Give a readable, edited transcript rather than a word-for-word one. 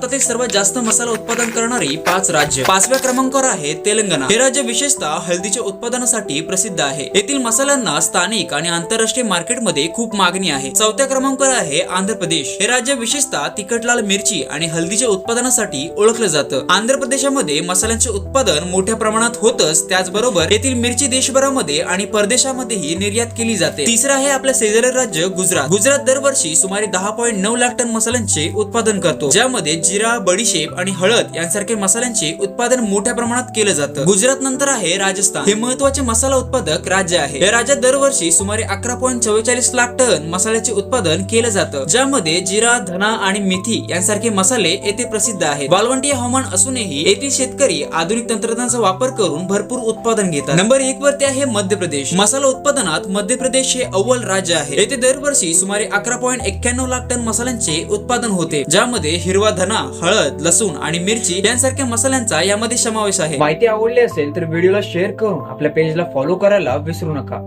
भारतातील सर्वात जास्त मसाला उत्पादन करणारी 5 राज्य. 5व्या क्रमांकावर आहे तेलंगणा. हे राज्य विशेषतः हळदीच्या उत्पादनासाठी प्रसिद्ध आहे. येथील मसाल्यांना स्थानिक आणि आंतरराष्ट्रीय मार्केटमध्ये खूप मागणी आहे. 4थ्या क्रमांकावर आहे आंध्र प्रदेश. हे राज्य विशेषतः तिखट लाल मिरची आणि हळदीच्या उत्पादनासाठी ओळखलं जातं. आंध्र प्रदेशामध्ये मसाल्यांचे उत्पादन मोठ्या प्रमाणात होतच, त्याचबरोबर येथील मिरची देशभरामध्ये आणि परदेशामध्येही निर्यात केली जाते. तिसरं आहे आपल्या शेजारील राज्य गुजरात. गुजरात दरवर्षी सुमारे 10.9 लाख टन मसाल्यांचे उत्पादन करतो, ज्यामध्ये जिरा, बडीशेप आणि हळद यांसारखे मसाल्यांचे उत्पादन मोठ्या प्रमाणात केलं जातं. गुजरात नंतर आहे राजस्थान. हे महत्त्वाचे मसाला उत्पादक राज्य आहे. या राज्यात दरवर्षी सुमारे 11.44 लाख टन मसाल्याचे उत्पादन केलं जातं, ज्यामध्ये जिरा, धना आणि मेथी यांसारखे मसाले येथे प्रसिद्ध आहेत. वाळवंटी हवामान असूनही येथील शेतकरी आधुनिक तंत्रज्ञानाचा वापर करून भरपूर उत्पादन घेतात. नंबर 1 वरती आहे मध्य प्रदेश. मसाला उत्पादनात मध्य प्रदेश हे अव्वल राज्य आहे. येथे दरवर्षी सुमारे 11.91 लाख टन मसाल्यांचे उत्पादन होते, ज्यामध्ये हिरवा धना, हळद, लसूण आणि मिरची यांसारख्या मसाल्यांचा यामध्ये समावेश आहे. माहिती आवडली असेल तर व्हिडिओला शेअर करून आपल्या पेजला फॉलो करायला विसरू नका.